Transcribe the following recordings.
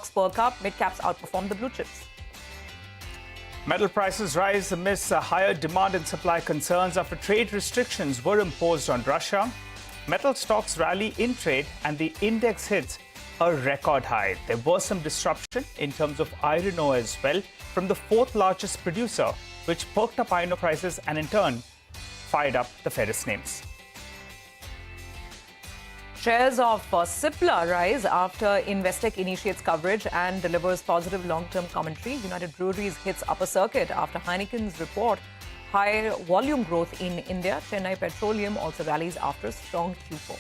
stocks perk up, mid-caps outperform the blue chips. Metal prices rise amidst higher demand and supply concerns after trade restrictions were imposed on Russia. Metal stocks rally in trade and the index hits a record high. There was some disruption in terms of iron ore as well from the fourth largest producer, which perked up iron ore prices and in turn fired up the ferrous names. Shares of Cipla rise after Investec initiates coverage and delivers positive long-term commentary. United Breweries hits upper circuit after Heineken's report high volume growth in India. Chennai Petroleum also rallies after strong Q4.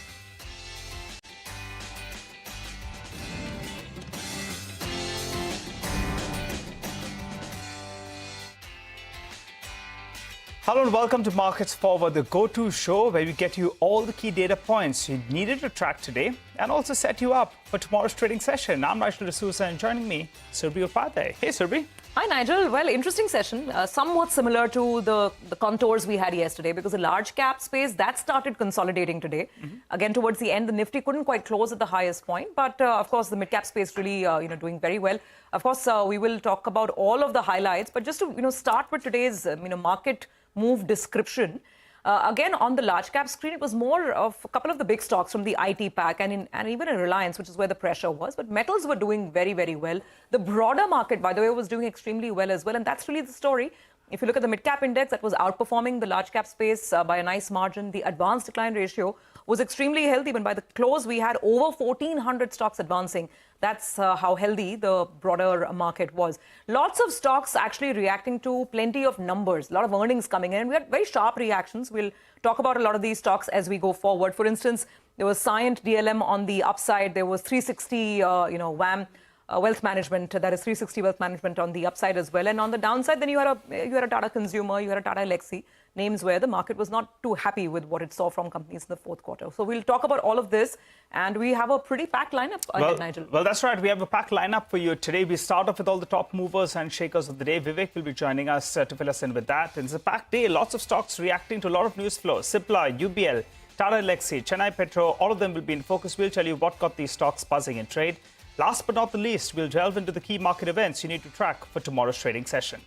Hello and welcome to Markets Forward, the go-to show where we get you all the key data points you needed to track today and also set you up for tomorrow's trading session. I'm Nigel D'Souza and joining me, Surbhi Upadhyay. Hey, Surbhi. Hi, Nigel. Well, interesting session, somewhat similar to the contours we had yesterday because the large cap space, that started consolidating today. Again, towards the end, the Nifty couldn't quite close at the highest point, but of course, the mid-cap space really, doing very well. Of course, we will talk about all of the highlights, but just to, start with today's, market move description. Again, on the large cap screen, it was more of a couple of the big stocks from the IT pack and even in Reliance, which is where the pressure was. But metals were doing very, very well. The broader market, by the way, was doing extremely well as well. And that's really the story. If you look at the mid-cap index, that was outperforming the large cap space by a nice margin. The advanced decline ratio was extremely healthy. When by the close, we had over 1,400 stocks advancing. That's how healthy the broader market was. Lots of stocks actually reacting to plenty of numbers, a lot of earnings coming in. And we had very sharp reactions. We'll talk about a lot of these stocks as we go forward. For instance, there was Cyient DLM on the upside. There was 360, WAM. Wealth management, that is 360 Wealth Management on the upside as well. And on the downside, then you had a Tata Consumer, you had a Tata Elxsi, names where the market was not too happy with what it saw from companies in the fourth quarter. So we'll talk about all of this, and we have a pretty packed lineup ahead, Nigel. Well, that's right. We have a packed lineup for you today. We start off with all the top movers and shakers of the day. Vivek will be joining us to fill us in with that. And it's a packed day. Lots of stocks reacting to a lot of news flow. Cipla, UBL, Tata Elxsi, Chennai Petro, all of them will be in focus. We'll tell you what got these stocks buzzing in trade. Last but not the least, we'll delve into the key market events you need to track for tomorrow's trading session.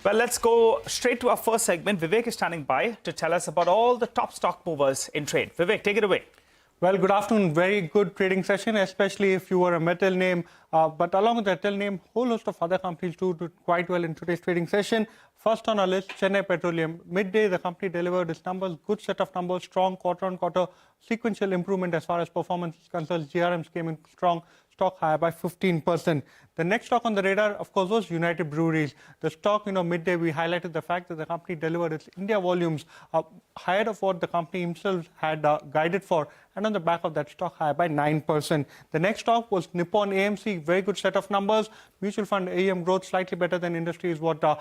Well, let's go straight to our first segment. Vivek is standing by to tell us about all the top stock movers in trade. Vivek, take it away. Well, good afternoon. Very good trading session, especially if you were a metal name. But along with the metal name, whole host of other companies do quite well in today's trading session. First on our list, Chennai Petroleum. Midday, the company delivered its numbers, good set of numbers, strong quarter-on-quarter, sequential improvement as far as performance is concerned. GRMs came in strong, stock higher by 15%. The next stock on the radar, of course, was United Breweries. The stock, midday, we highlighted the fact that the company delivered its India volumes higher of what the company himself had guided for. And on the back of that, stock higher by 9%. The next stock was Nippon AMC, very good set of numbers. Mutual fund AUM growth slightly better than industry is what the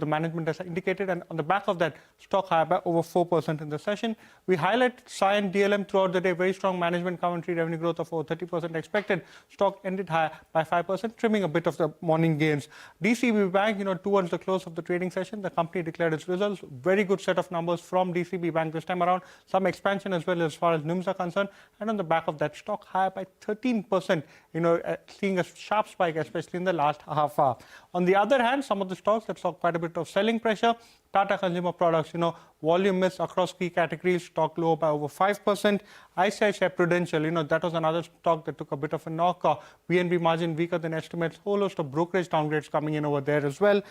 management has indicated. And on the back of that, stock higher by over 4% in the session. We highlight Cyient DLM throughout the day, very strong management commentary, revenue growth of over 30% expected. Stock ended higher by 5%, trimming a bit of the morning gains. DCB Bank, towards the close of the trading session, the company declared its results. Very good set of numbers from DCB Bank this time around. Some expansion as well as far as NIMs are concerned. And on the back of that, stock higher by 13%, seeing a sharp spike, especially in the last half hour. On the other hand, some of the stocks that saw quite a bit of selling pressure, Tata Consumer Products, volume miss across key categories, stock lower by over 5%. ICICI Prudential, that was another stock that took a bit of a knock. VNB margin weaker than estimates. Whole host of brokerage downgrades coming in over there as well.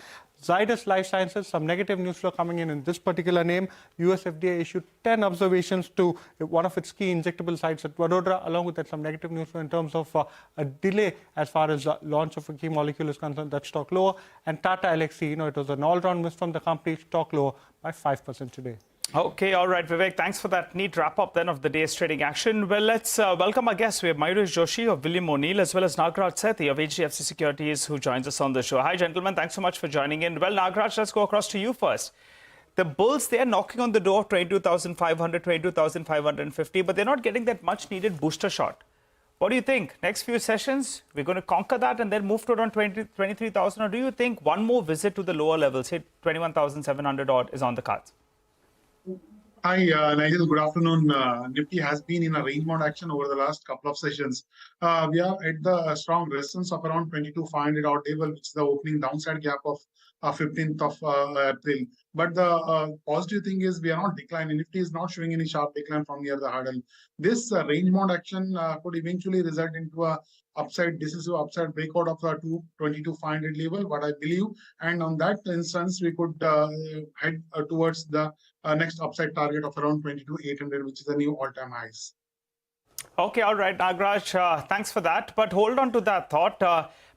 Zydus Life Sciences, some negative news flow coming in this particular name. US FDA issued 10 observations to one of its key injectable sites at Vadodara, along with that some negative news flow in terms of a delay as far as launch of a key molecule is concerned. That stock lower. And Tata Elxsi, it was an all-round miss from the company, stock lower by 5% today. Okay, all right, Vivek. Thanks for that neat wrap-up then of the day's trading action. Well, let's welcome our guests. We have Mayuresh Joshi of William O'Neill as well as Nagraj Sethi of HDFC Securities who joins us on the show. Hi, gentlemen. Thanks so much for joining in. Well, Nagraj, let's go across to you first. The bulls, they're knocking on the door of 22,500, 22,550, but they're not getting that much needed booster shot. What do you think? Next few sessions, we're going to conquer that and then move to around 23,000? Or do you think one more visit to the lower levels, say 21,700 odd, is on the cards? Hi, Nigel. Good afternoon. Nifty has been in a range-bound action over the last couple of sessions. We are at the strong resistance of around 22,500 odd level, which is the opening downside gap of 15th of April. But the positive thing is we are not declining. Nifty is not showing any sharp decline from near the hurdle. This range-bound action could eventually result into a decisive upside breakout of the 22,500 level, what I believe. And on that instance, we could head towards the next upside target of around 22,800, which is a new all-time highs. Okay, all right, Nagraj, thanks for that. But hold on to that thought.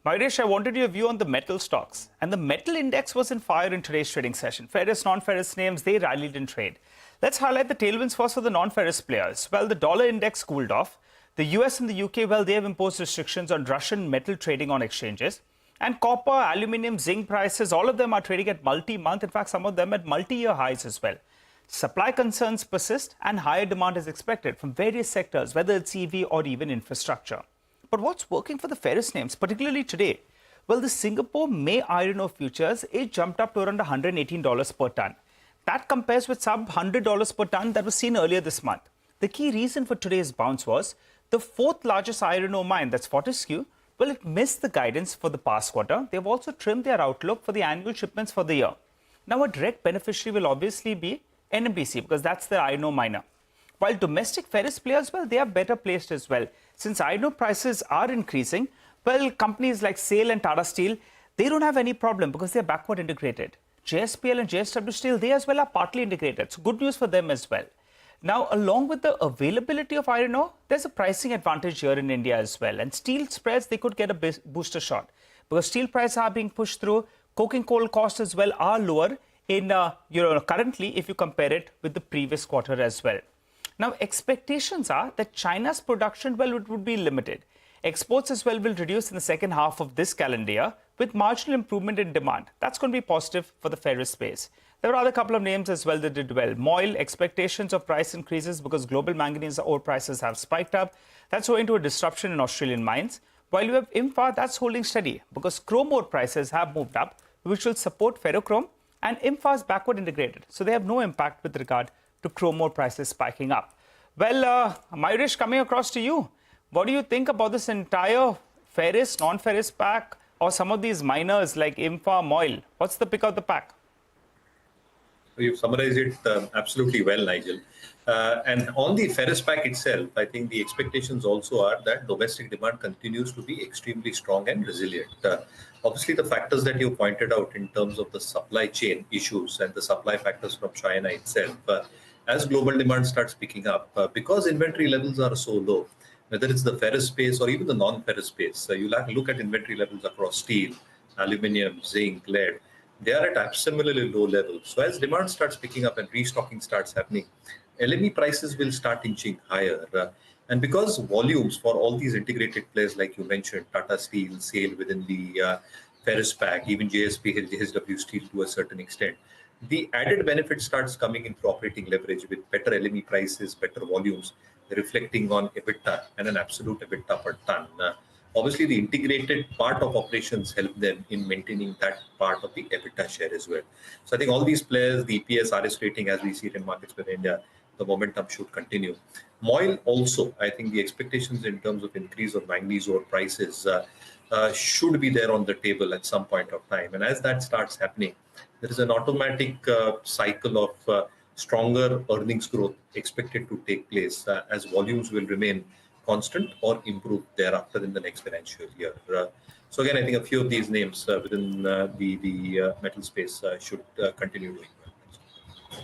Mayuresh, I wanted your view on the metal stocks. And the metal index was in fire in today's trading session. Ferrous, non-ferrous names, they rallied in trade. Let's highlight the tailwinds first for the non-ferrous players. Well, the dollar index cooled off. The US and the UK, well, they have imposed restrictions on Russian metal trading on exchanges. And copper, aluminium, zinc prices, all of them are trading at multi-month. In fact, some of them at multi-year highs as well. Supply concerns persist and higher demand is expected from various sectors, whether it's EV or even infrastructure. But what's working for the ferrous names, particularly today? Well, the Singapore May iron ore futures, it jumped up to around $118 per ton. That compares with sub $100 per ton that was seen earlier this month. The key reason for today's bounce was the fourth largest iron ore mine, that's Fortescue, well, it missed the guidance for the past quarter. They've also trimmed their outlook for the annual shipments for the year. Now, a direct beneficiary will obviously be NMDC because that's the iron ore miner. While domestic ferrous players, well, they are better placed as well. Since iron ore prices are increasing, well, companies like SAIL and Tata Steel, they don't have any problem because they're backward integrated. JSPL and JSW Steel, they as well are partly integrated. So good news for them as well. Now, along with the availability of iron ore, there's a pricing advantage here in India as well. And steel spreads, they could get a booster shot because steel prices are being pushed through. Coking coal costs as well are lower in currently if you compare it with the previous quarter as well. Now, expectations are that China's production, well, it would be limited. Exports as well will reduce in the second half of this calendar year with marginal improvement in demand. That's going to be positive for the ferrous space. There were other couple of names as well that did well. MOIL, expectations of price increases because global manganese ore prices have spiked up. That's owing to a disruption in Australian mines. While you have IMFA, that's holding steady because chrome ore prices have moved up, which will support ferrochrome, and IMFA is backward integrated. So they have no impact with regard to chrome ore prices spiking up. Well, Mayuresh, coming across to you. What do you think about this entire ferrous, non-ferrous pack or some of these miners like IMFA, MOIL? What's the pick of the pack? You've summarized it absolutely well, Nigel. And on the ferrous pack itself, I think the expectations also are that domestic demand continues to be extremely strong and resilient. Obviously, the factors that you pointed out in terms of the supply chain issues and the supply factors from China itself, as global demand starts picking up, because inventory levels are so low, whether it's the ferrous space or even the non-ferrous space, you'll have to look at inventory levels across steel, aluminium, zinc, lead. They are at similarly low levels. So as demand starts picking up and restocking starts happening, LME prices will start inching higher. And because volumes for all these integrated players, like you mentioned, Tata Steel, SAIL within the ferrous pack, even JSP, JSW Steel to a certain extent, the added benefit starts coming in through operating leverage with better LME prices, better volumes, reflecting on EBITDA and an absolute EBITDA per ton. Obviously, the integrated part of operations help them in maintaining that part of the EBITDA share as well. So I think all these players, the EPS, RS rating, as we see it in markets within India, the momentum should continue. MOIL also, I think the expectations in terms of increase of manganese ore prices should be there on the table at some point of time. And as that starts happening, there is an automatic cycle of stronger earnings growth expected to take place as volumes will remain constant or improve thereafter in the next financial year. So again, I think a few of these names within the metal space should continue doing well.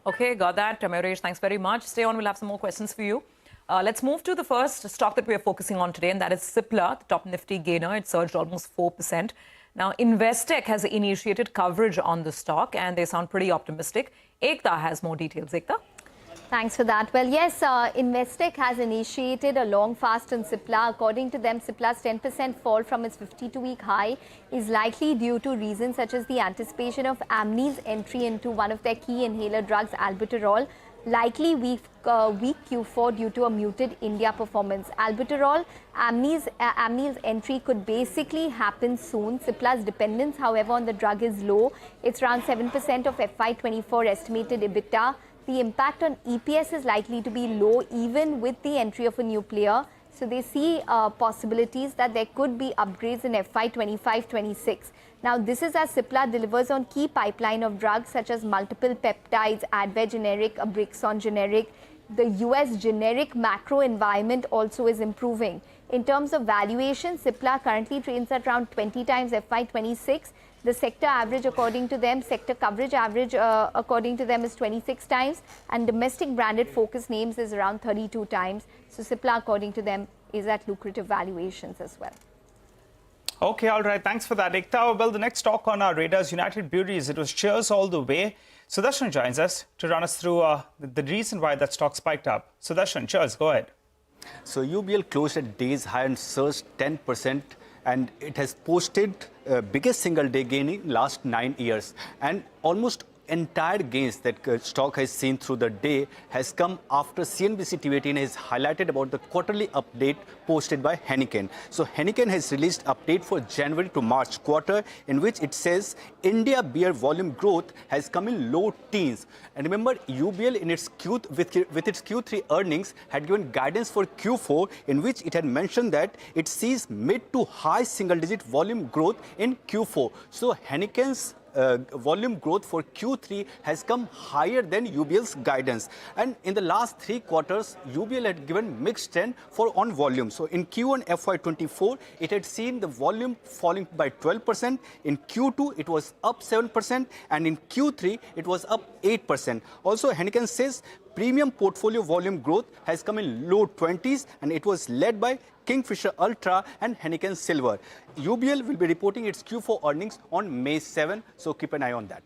Okay, got that. Mayuresh, thanks very much. Stay on, we'll have some more questions for you. Let's move to the first stock that we are focusing on today, and that is Cipla, the top Nifty gainer. It surged almost 4%. Now, Investec has initiated coverage on the stock, and they sound pretty optimistic. Ekta has more details. Ekta? Thanks for that. Well, yes, Investec has initiated a long fast on Cipla. According to them, Cipla's 10% fall from its 52-week high is likely due to reasons such as the anticipation of Amneal's entry into one of their key inhaler drugs, albuterol, likely weak Q4 due to a muted India performance. Albuterol, Amneal's entry could basically happen soon. Cipla's dependence, however, on the drug is low. It's around 7% of FY24 estimated EBITDA. the impact on EPS is likely to be low even with the entry of a new player. So they see possibilities that there could be upgrades in FY 25-26. Now, this is as Cipla delivers on key pipeline of drugs such as multiple peptides, Advair generic, a Brixon generic. The US generic macro environment also is improving. In terms of valuation, Cipla currently trades at around 20 times FY 26. The sector average, according to them, sector coverage average, according to them, is 26 times. And domestic branded focus names is around 32 times. So Cipla, according to them, is at lucrative valuations as well. Okay, all right. Thanks for that, Ekta. Well, the next stock on our radar is United Breweries. It was cheers all the way. Sudarshan joins us to run us through the reason why that stock spiked up. Sudarshan, cheers. Go ahead. So UBL closed at day's high and surged 10%, and it has posted biggest single day gain in last 9 years. And almost entire gains that stock has seen through the day has come after CNBC-TV18 has highlighted about the quarterly update posted by Heineken. So Heineken has released update for January to March quarter, in which it says India beer volume growth has come in low teens. And remember, UBL in its with its Q3 earnings had given guidance for Q4, in which it had mentioned that it sees mid to high single-digit volume growth in Q4. So Heineken's volume growth for Q3 has come higher than UBL's guidance. And in the last 3 quarters, UBL had given mixed trend on volume. So in Q1 FY24, it had seen the volume falling by 12%. In Q2, it was up 7%. And in Q3, it was up 8%. Also, Heineken says premium portfolio volume growth has come in low 20s, and it was led by Kingfisher Ultra and Heineken Silver. UBL will be reporting its Q4 earnings on May 7, so keep an eye on that.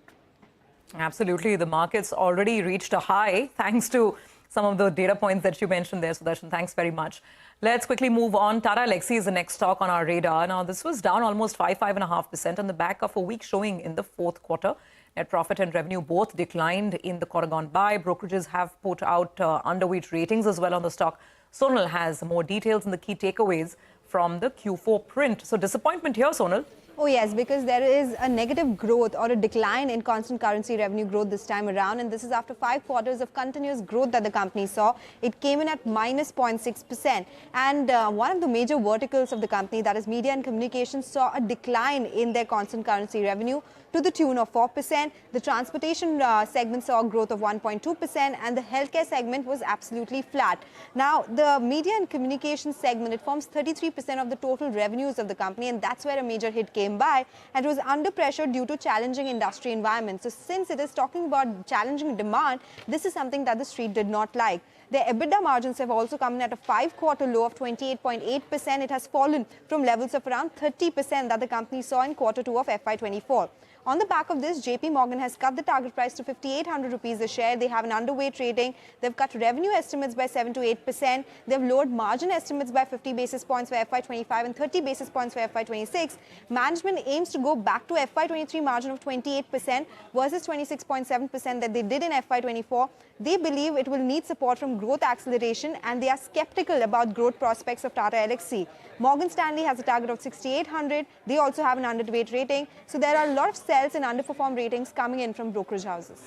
Absolutely. The market's already reached a high thanks to some of the data points that you mentioned there, Sudarshan. Thanks very much. Let's quickly move on. Tata Elxsi is the next stock on our radar. Now, this was down almost 5.5% on the back of a weak showing in the fourth quarter. Net profit and revenue both declined in the quarter gone by. Brokerages have put out underweight ratings as well on the stock. Sonal has more details and the key takeaways from the Q4 print. So disappointment here, Sonal. Oh yes, because there is a negative growth or a decline in constant currency revenue growth this time around, and this is after 5 quarters of continuous growth that the company saw. It came in at minus 0.6%, and one of the major verticals of the company, that is media and communications, saw a decline in their constant currency revenue to the tune of 4%. The transportation segment saw a growth of 1.2%, and the healthcare segment was absolutely flat. Now, the media and communications segment, it forms 33% of the total revenues of the company, and that's where a major hit came by, and it was under pressure due to challenging industry environment. So since it is talking about challenging demand, this is something that the street did not like. Their EBITDA margins have also come in at a 5-quarter low of 28.8%. It has fallen from levels of around 30% that the company saw in quarter 2 of FY24. On the back of this, JP Morgan has cut the target price to 5,800 rupees a share. They have an underweight rating. They've cut revenue estimates by 7 to 8%. They've lowered margin estimates by 50 basis points for FY25 and 30 basis points for FY26. Management aims to go back to FY23 margin of 28% versus 26.7% that they did in FY24. They believe it will need support from growth acceleration, and they are skeptical about growth prospects of Tata Elxsi. Morgan Stanley has a target of 6,800. They also have an underweight rating. So there are a lot of sells and underperform ratings coming in from brokerage houses.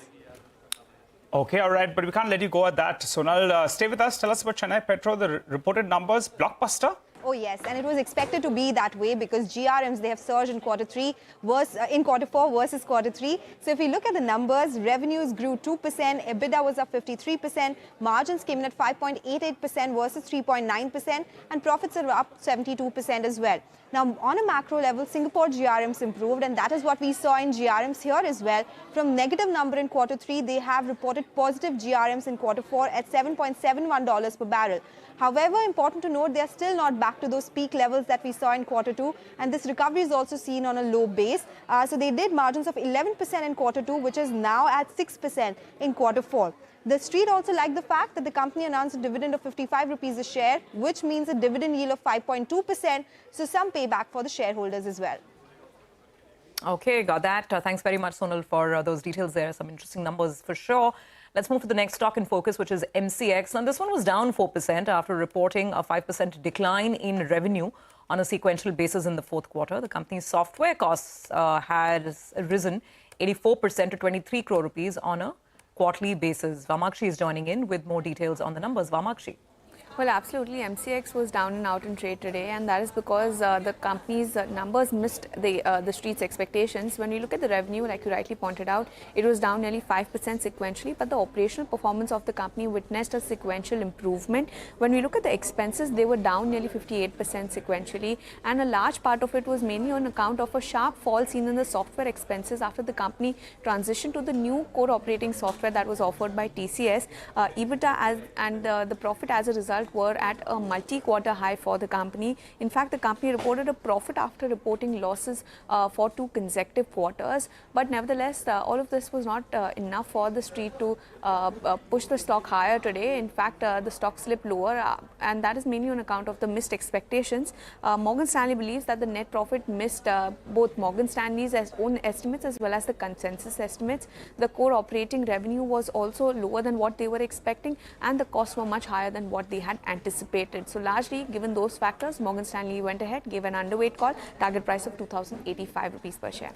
Okay, all right, but we can't let you go at that. Sonal, stay with us. Tell us about Chennai Petro, the reported numbers, blockbuster. Oh yes, and it was expected to be that way because GRMs, they have surged in quarter 4 versus quarter 3. So if you look at the numbers, revenues grew 2%, EBITDA was up 53%, margins came in at 5.88% versus 3.9%, and profits are up 72% as well. Now, on a macro level, Singapore GRMs improved, and that is what we saw in GRMs here as well. From negative number in quarter 3, they have reported positive GRMs in quarter 4 at $7.71 per barrel. However, important to note, they are still not back to those peak levels that we saw in quarter 2, and this recovery is also seen on a low base. So they did margins of 11% in quarter 2, which is now at 6% in quarter 4. The street also liked the fact that the company announced a dividend of 55 rupees a share, which means a dividend yield of 5.2%. So some payback for the shareholders as well. Okay, got that. Thanks very much, Sonal, for those details there. Some interesting numbers for sure. Let's move to the next stock in focus, which is MCX. And this one was down 4% after reporting a 5% decline in revenue on a sequential basis in the fourth quarter. The company's software costs had risen 84% to 23 crore rupees on a quarterly basis. Vamakshi is joining in with more details on the numbers. Vamakshi. Well, absolutely. MCX was down and out in trade today, and that is because the company's numbers missed the street's expectations. When you look at the revenue, like you rightly pointed out, it was down nearly 5% sequentially, but the operational performance of the company witnessed a sequential improvement. When we look at the expenses, they were down nearly 58% sequentially, and a large part of it was mainly on account of a sharp fall seen in the software expenses after the company transitioned to the new core operating software that was offered by TCS. EBITDA and the profit as a result were at a multi-quarter high for the company. In fact, the company reported a profit after reporting losses for 2 consecutive quarters. But nevertheless, all of this was not enough for the street to push the stock higher today. In fact, the stock slipped lower, and that is mainly on account of the missed expectations. Morgan Stanley believes that the net profit missed both Morgan Stanley's own estimates as well as the consensus estimates. The core operating revenue was also lower than what they were expecting, and the costs were much higher than what they had anticipated. So largely, given those factors, Morgan Stanley went ahead, gave an underweight call, target price of 2,085 rupees per share.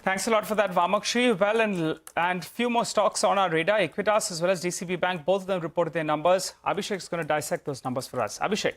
Thanks a lot for that, Vamakshi. Well, and few more stocks on our radar. Equitas as well as DCB Bank, both of them reported their numbers. Abhishek is going to dissect those numbers for us. Abhishek.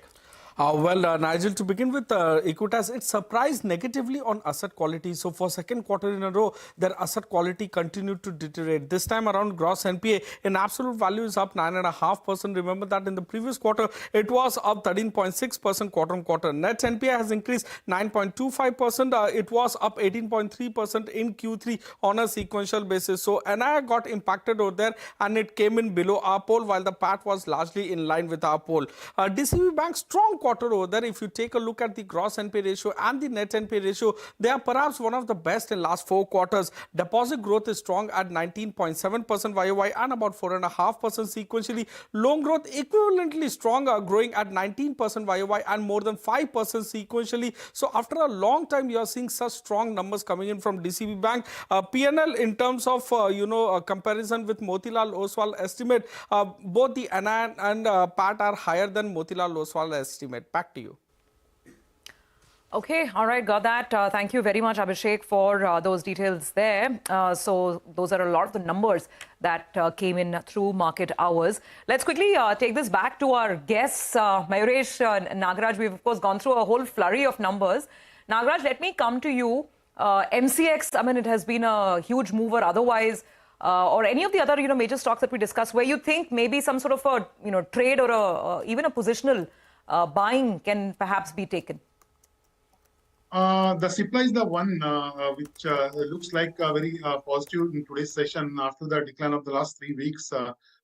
Nigel, to begin with, Equitas, it surprised negatively on asset quality. So for second quarter in a row, their asset quality continued to deteriorate. This time around, gross NPA in absolute value is up 9.5%. Remember that in the previous quarter, it was up 13.6% quarter on quarter. Net NPA has increased 9.25%. It was up 18.3% in Q3 on a sequential basis. So NII got impacted over there, and it came in below our poll, while the PAT was largely in line with our poll. DCB Bank, strong quarter over there. If you take a look at the gross NPA ratio and the net NPA ratio, they are perhaps one of the best in last 4 quarters. Deposit growth is strong at 19.7% YOY and about 4.5% sequentially. Loan growth equivalently strong, growing at 19% YOY and more than 5% sequentially. So after a long time, you are seeing such strong numbers coming in from DCB Bank. PNL in terms of comparison with Motilal Oswal estimate, both the NII and PAT are higher than Motilal Oswal estimate. Back to you. Okay, all right, got that. Thank you very much, Abhishek, for those details there. So those are a lot of the numbers that came in through market hours. Let's quickly take this back to our guests, Mayuresh and Nagaraj. We've, of course, gone through a whole flurry of numbers. Nagaraj, let me come to you. MCX, I mean, it has been a huge mover otherwise. Or any of the other, major stocks that we discussed, where you think maybe some sort of a, trade or even a positional buying can perhaps be taken? The supply is the one which looks like very positive in today's session. After the decline of the last 3 weeks,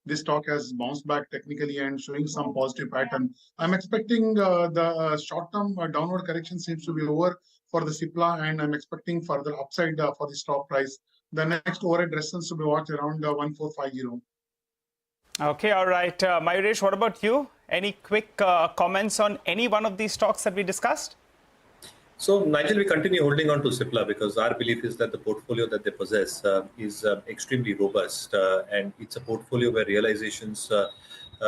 this stock has bounced back technically and showing some positive pattern. I'm expecting the short-term downward correction seems to be over for the supply, and I'm expecting further upside for the stock price. The next overhead resistance to be watched around 1450. Okay, all right. Mayuresh, what about you? Any quick comments on any one of these stocks that we discussed? So, Nigel, we continue holding on to Cipla because our belief is that the portfolio that they possess is extremely robust, and it's a portfolio where realizations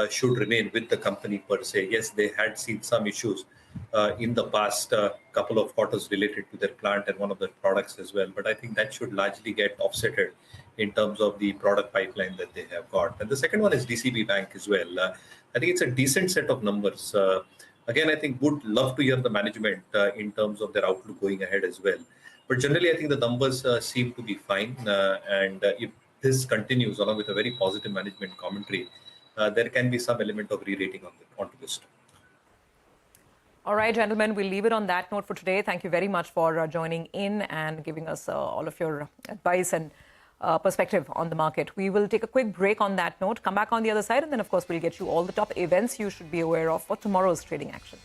should remain with the company per se. Yes, they had seen some issues in the past couple of quarters related to their plant and one of their products as well. But I think that should largely get offsetted in terms of the product pipeline that they have got. And the second one is DCB Bank as well. I think it's a decent set of numbers. Again, I think would love to hear the management in terms of their outlook going ahead as well. But generally, I think the numbers seem to be fine. And if this continues along with a very positive management commentary, there can be some element of re-rating onto this. All right, gentlemen, we'll leave it on that note for today. Thank you very much for joining in and giving us all of your advice and perspective on the market. We will take a quick break on that note, come back on the other side, and then, of course, we'll get you all the top events you should be aware of for tomorrow's trading action.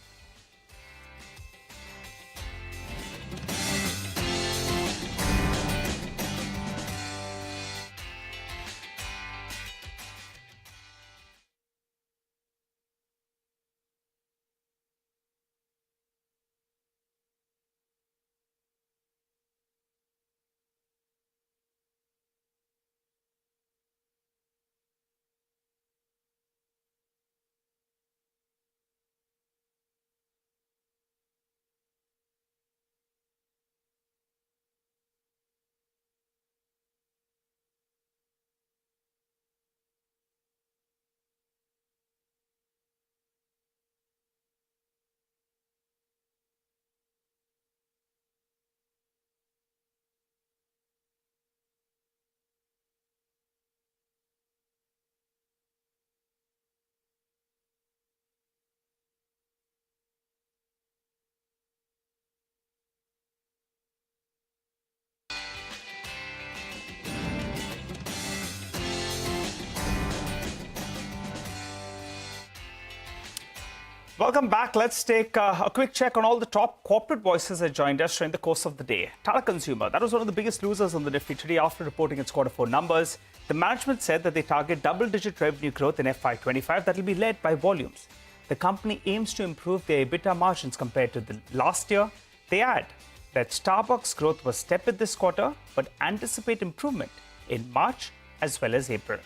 Welcome back. Let's take a quick check on all the top corporate voices that joined us during the course of the day. Tata Consumer, that was one of the biggest losers on the Nifty today after reporting its Q4 numbers. The management said that they target double-digit revenue growth in FY25 that will be led by volumes. The company aims to improve their EBITDA margins compared to the last year. They add that Starbucks growth was tepid this quarter, but anticipate improvement in March as well as April.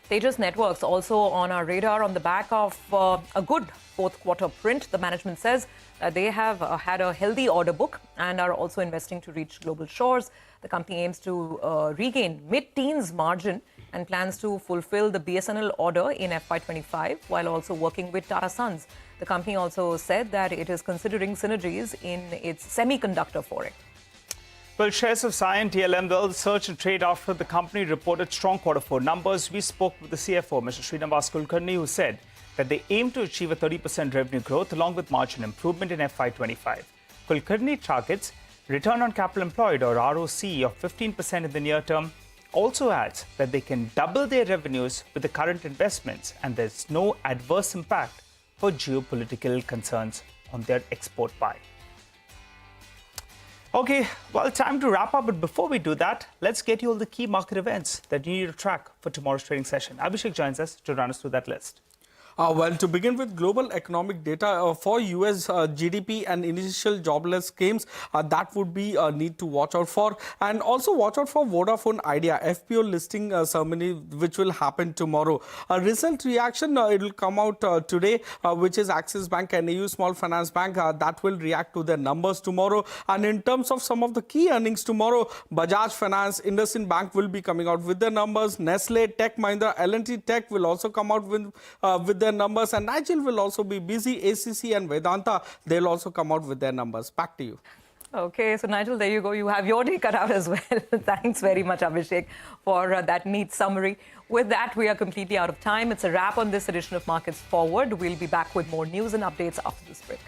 Tejas Networks also on our radar on the back of a good fourth quarter print. The management says that they have had a healthy order book and are also investing to reach global shores. The company aims to regain mid-teens margin and plans to fulfill the BSNL order in FY25 while also working with Tata Sons. The company also said that it is considering synergies in its semiconductor foray. Well, shares of Cyient TLM will surge and trade after the company reported strong Q4 numbers. We spoke with the CFO, Mr. Srinivas Kulkarni, who said that they aim to achieve a 30% revenue growth along with margin improvement in FY25. Kulkarni targets return on capital employed or ROC of 15% in the near term. Also adds that they can double their revenues with the current investments and there's no adverse impact for geopolitical concerns on their export pie. Okay, well, time to wrap up. But before we do that, let's get you all the key market events that you need to track for tomorrow's trading session. Abhishek joins us to run us through that list. Well, to begin with global economic data for US GDP and initial jobless claims, that would be a need to watch out for. And also watch out for Vodafone Idea, FPO listing ceremony, which will happen tomorrow. A recent reaction, it will come out today, which is Axis Bank and AU Small Finance Bank. That will react to their numbers tomorrow. And in terms of some of the key earnings tomorrow, Bajaj Finance, IndusInd Bank will be coming out with their numbers. Nestle, Tech Mahindra, L&T Tech will also come out with their numbers, and Nigel will also be busy. ACC and Vedanta, they'll also come out with their numbers. Back to you. Okay, so Nigel, there you go. You have your day cut out as well. Thanks very much, Abhishek, for that neat summary. With that, we are completely out of time. It's a wrap on this edition of Markets Forward. We'll be back with more news and updates after this break.